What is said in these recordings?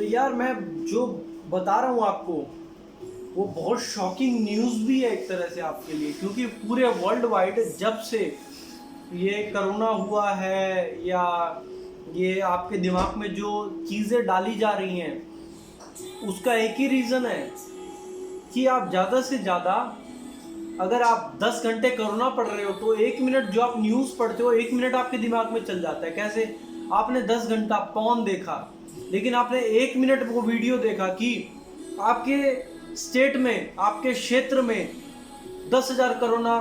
तो यार मैं जो बता रहा हूँ आपको वो बहुत शॉकिंग न्यूज़ भी है एक तरह से आपके लिए, क्योंकि पूरे वर्ल्ड वाइड जब से ये कोरोना हुआ है या ये आपके दिमाग में जो चीज़ें डाली जा रही हैं उसका एक ही रीज़न है कि आप ज़्यादा से ज़्यादा, अगर आप 10 घंटे कोरोना पढ़ रहे हो तो 1 मिनट जो आप न्यूज़ पढ़ते हो 1 मिनट आपके दिमाग में चल जाता है। कैसे? आपने 10 घंटा पॉर्न देखा, लेकिन आपने 1 मिनट वो वीडियो देखा कि आपके स्टेट में, आपके क्षेत्र में 10,000 कोरोना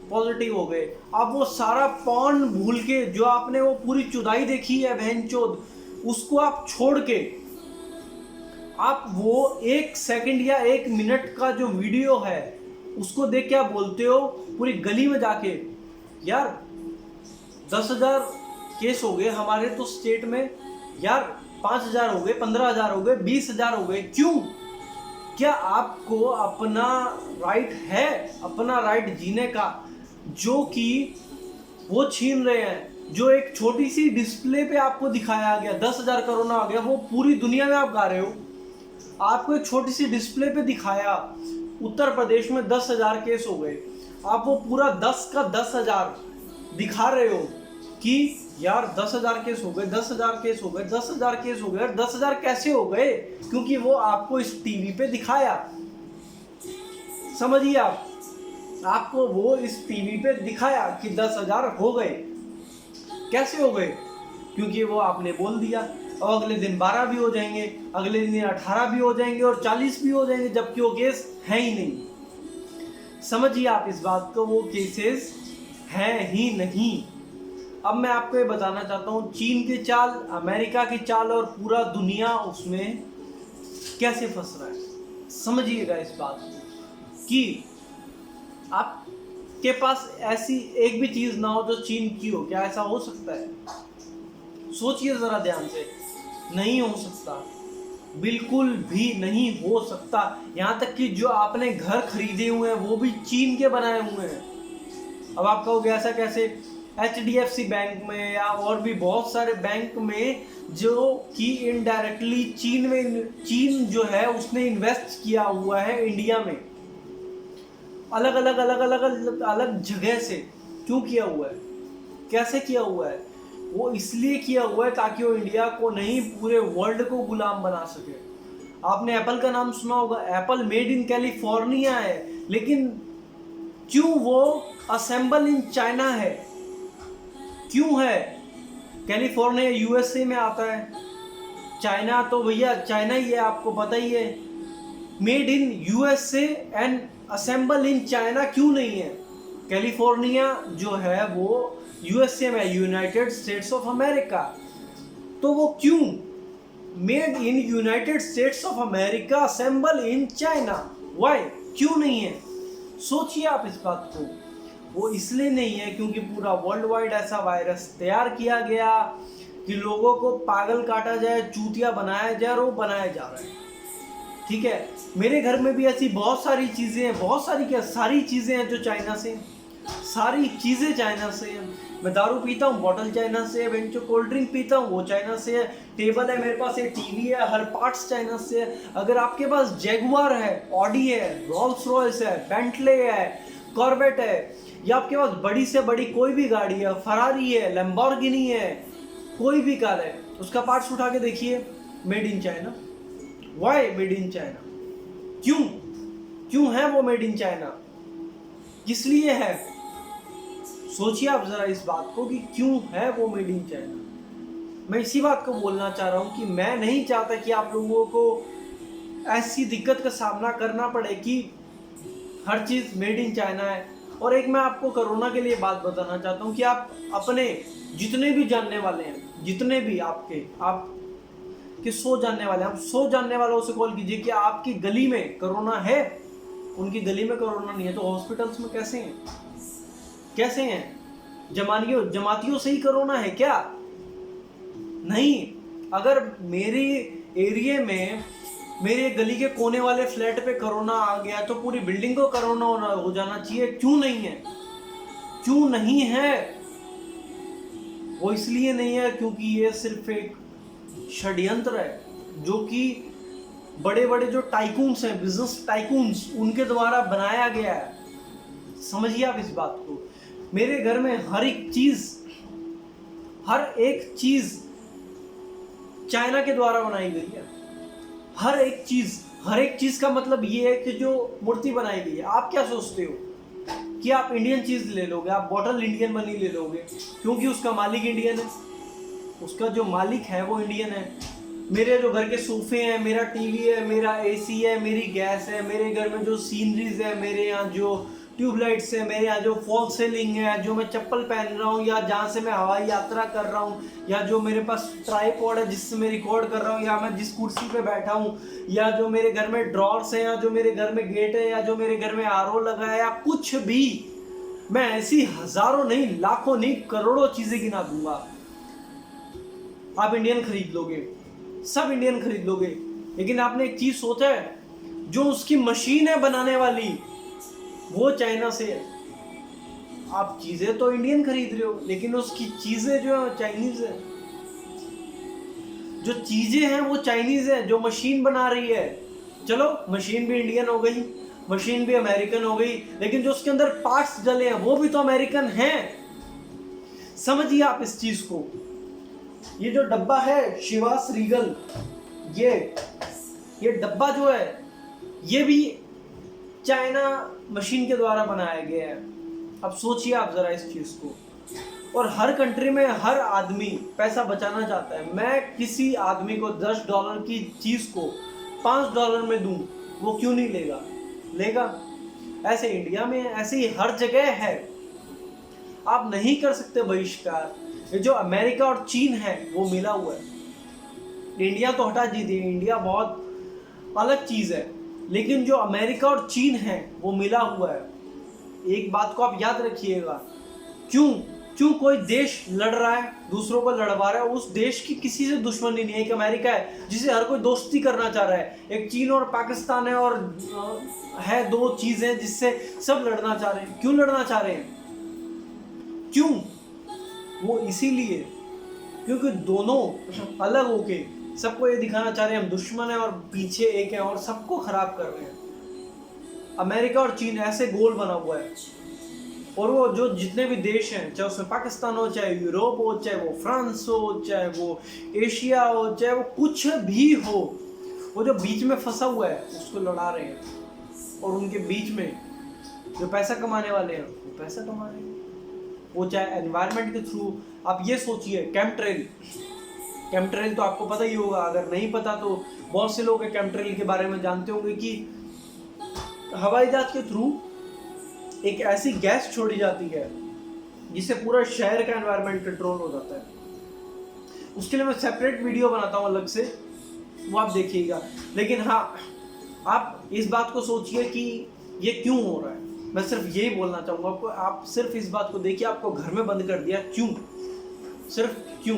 पॉजिटिव हो गए। आप वो सारा पॉर्न भूल के, जो आपने वो पूरी चुदाई देखी है बहनचोद, उसको आप छोड़ के आप वो 1 सेकंड या 1 मिनट का जो वीडियो है उसको देख के आप बोलते हो पूरी गली में जाके, यार 10,000 केस हो गए हमारे तो स्टेट में, यार 5,000 हो गए, 15,000 हो गए, 20,000 हो गए। क्यों? क्या आपको अपना राइट है, अपना राइट जीने का, जो कि वो छीन रहे हैं? जो एक छोटी सी डिस्प्ले पे आपको दिखाया गया 10,000 कोरोना आ गया, वो पूरी दुनिया में आप गा रहे हो। आपको एक छोटी सी डिस्प्ले पे दिखाया उत्तर प्रदेश में 10,000 केस हो गए, आप वो पूरा 10 का 10,000 दिखा रहे हो कि यार 10,000 केस हो गए, 10,000 केस हो गए, 10,000 केस हो गए। 10,000 कैसे हो गए? क्योंकि वो आपको इस टीवी पे दिखाया। समझिए आप, आपको वो इस टीवी पे दिखाया कि 10,000 हो गए। कैसे हो गए? क्योंकि वो आपने बोल दिया, और अगले दिन 12 भी हो जाएंगे, अगले दिन 18 भी हो जाएंगे और 40 भी हो जाएंगे, जबकि वो केस है ही नहीं। समझिए आप इस बात को, वो केसेस हैं ही नहीं। अब मैं आपको ये बताना चाहता हूँ चीन की चाल, अमेरिका की चाल और पूरा दुनिया उसमें कैसे फंस रहा है। समझिएगा इस बात को कि आपके पास ऐसी एक भी चीज़ ना हो जो चीन की हो। क्या ऐसा हो सकता है? सोचिए ज़रा ध्यान से। नहीं हो सकता, बिल्कुल भी नहीं हो सकता। यहाँ तक कि जो आपने घर खरीदे हुए हैं वो भी चीन के बनाए हुए हैं। अब आप कहोगे ऐसा कैसे? HDFC बैंक में या और भी बहुत सारे बैंक में जो कि इनडायरेक्टली चीन जो है उसने इन्वेस्ट किया हुआ है इंडिया में, अलग अलग जगह से। क्यों किया हुआ है? कैसे किया हुआ है? वो इसलिए किया हुआ है ताकि वो इंडिया को नहीं, पूरे वर्ल्ड को गुलाम बना सके। आपने एप्पल का नाम सुना होगा, एप्पल मेड इन कैलिफोर्निया है, लेकिन क्यों वो असेंबल इन चाइना है? क्यों है? कैलिफोर्निया USA में आता है, चाइना तो भैया चाइना ही है, आपको पता ही है। Made in USA and assemble in China क्यों नहीं है? कैलिफोर्निया जो है वो USA में, यूनाइटेड स्टेट्स ऑफ अमेरिका, तो वो क्यों made in United States of America assemble in China? Why? क्यों नहीं है? सोचिए आप इस बात को। वो इसलिए नहीं है क्योंकि पूरा वर्ल्ड वाइड ऐसा वायरस तैयार किया गया कि लोगों को पागल काटा जाए, चूतिया बनाया जाए, और वो बनाया जा रहा है। ठीक है, मेरे घर में भी ऐसी बहुत सारी चीज़ें हैं, बहुत सारी क्या, सारी चीज़ें हैं जो चाइना से, सारी चीज़ें चाइना से हैं। मैं दारू पीता हूँ, बॉटल चाइना से है। बेंचो कोल्ड ड्रिंक पीता हूँ, वो चाइना से है। टेबल है मेरे पास, ये टीवी है, हर पार्ट्स चाइना से है। अगर आपके पास जैगुआर है, ऑडी है, रोल्स रॉयस है, बेंटले है, कॉर्वेट है, या आपके पास बड़ी से बड़ी कोई भी गाड़ी है, फरारी है, लैम्बोर्गिनी है, कोई भी कार है, उसका पार्ट्स उठा के देखिए, made in China. Why made in China? क्यों? क्यों है वो मेड इन चाइना? किस लिए है? सोचिए आप जरा इस बात को कि क्यों है वो मेड इन चाइना। मैं इसी बात को बोलना चाह रहा हूँ कि मैं नहीं चाहता कि आप लोगों को ऐसी दिक्कत का सामना करना पड़े कि हर चीज़ मेड इन चाइना है। और एक मैं आपको कोरोना के लिए बात बताना चाहता हूँ कि आप अपने जितने भी जानने वाले हैं, जितने भी आपके 100 जानने वाले हैं, आप 100 जानने वालों से कॉल कीजिए कि आपकी गली में कोरोना है। उनकी गली में कोरोना नहीं है तो हॉस्पिटल्स में कैसे हैं? कैसे हैं? जमातियों से ही कोरोना है क्या? नहीं। अगर मेरी एरिया में, मेरे गली के कोने वाले फ्लैट पे कोरोना आ गया तो पूरी बिल्डिंग को कोरोना हो जाना चाहिए। क्यों नहीं है? क्यों नहीं है? वो इसलिए नहीं है क्योंकि ये सिर्फ एक षड्यंत्र है। जो कि बड़े बड़े जो टाइकून्स हैं, बिजनेस टाइकून्स, उनके द्वारा बनाया गया है। समझिए आप इस बात को। मेरे घर में हर एक चीज चाइना के द्वारा बनाई गई है। हर एक चीज का मतलब ये है कि जो मूर्ति बनाई गई है, आप क्या सोचते हो कि आप इंडियन चीज ले लोगे, आप बॉटल इंडियन मनी ले लोगे क्योंकि उसका मालिक इंडियन है, उसका जो मालिक है वो इंडियन है। मेरे जो घर के सोफे हैं, मेरा टीवी है, मेरा एसी है, मेरी गैस है, मेरे घर में जो सीनरीज है, मेरे यहाँ जो ट्यूबलाइट्स है, मेरे यहाँ जो फॉल सीलिंग है, जो मैं चप्पल पहन रहा हूँ या जहाँ से मैं हवाई यात्रा कर रहा हूँ, या जो मेरे पास ट्राइपॉड है जिससे मैं रिकॉर्ड कर रहा हूँ, या मैं जिस कुर्सी पे बैठा हूँ, या जो मेरे घर में ड्रॉर्स है, या जो मेरे घर में गेट है, या जो मेरे घर में आरओ लगा है, या कुछ भी, मैं ऐसी हजारों नहीं, लाखों नहीं, करोड़ों चीजें गिना दूंगा। आप इंडियन खरीद लोगे, सब इंडियन खरीद लोगे, लेकिन आपने एक चीज सोचा है, जो उसकी मशीन है बनाने वाली वो चाइना से है। आप चीजें तो इंडियन खरीद रहे हो, लेकिन उसकी चीजें जो है चाइनीज है। जो चीजें हैं वो चाइनीज है, जो मशीन बना रही है, चलो मशीन भी इंडियन हो गई, मशीन भी अमेरिकन हो गई, लेकिन जो उसके अंदर पार्ट्स डले हैं वो भी तो अमेरिकन हैं। समझिए आप इस चीज को। ये जो डब्बा है शिवास रीगल, ये डब्बा जो है ये भी चाइना मशीन के द्वारा बनाया गया है। अब सोचिए आप जरा इस चीज को। और हर कंट्री में हर आदमी पैसा बचाना चाहता है। मैं किसी आदमी को $10 की चीज को $5 में दूं, वो क्यों नहीं लेगा? ऐसे इंडिया में, ऐसे ही हर जगह है। आप नहीं कर सकते बहिष्कार। ये जो अमेरिका और चीन है वो मिला हुआ है। इंडिया तो हटा दीजिए, इंडिया बहुत अलग चीज है, लेकिन जो अमेरिका और चीन है वो मिला हुआ है। एक बात को आप याद रखिएगा, क्यों कोई देश लड़ रहा है, दूसरों को लड़वा रहा है, उस देश की किसी से दुश्मनी नहीं है। एक अमेरिका है जिसे हर कोई दोस्ती करना चाह रहा है, एक चीन और पाकिस्तान है, और है दो चीजें जिससे सब लड़ना चाह रहे हैं। क्यों लड़ना चाह रहे हैं? क्यों? वो इसीलिए क्योंकि दोनों अलग होके सबको ये दिखाना चाह रहे हैं हम दुश्मन हैं और पीछे एक है और सबको खराब कर रहे हैं। अमेरिका और चीन ऐसे गोल बना हुआ है, और वो जो जितने भी देश हैं, चाहे उसमें पाकिस्तान हो, चाहे यूरोप हो, चाहे वो फ्रांस हो, चाहे वो एशिया हो, चाहे वो कुछ भी हो, वो जो बीच में फंसा हुआ है उसको लड़ा रहे हैं। और उनके बीच में जो पैसा कमाने वाले हैं वो पैसा कमा रहे हैं। वो चाहे एनवायरनमेंट के थ्रू, आप ये सोचिए, केमट्रेल तो आपको पता ही होगा, अगर नहीं पता तो बहुत से लोग केमट्रेल के बारे में जानते होंगे कि हवाई जहाज के थ्रू एक ऐसी गैस छोड़ी जाती है जिससे पूरा शहर का एनवायरनमेंट कंट्रोल हो जाता है। उसके लिए मैं सेपरेट वीडियो बनाता हूँ अलग से, वो आप देखिएगा। लेकिन हाँ, आप इस बात को सोचिए कि ये क्यों हो रहा है। मैं सिर्फ यही बोलना चाहूँगा आपको, आप सिर्फ इस बात को देखिए, आपको घर में बंद कर दिया, क्यों? सिर्फ क्यों?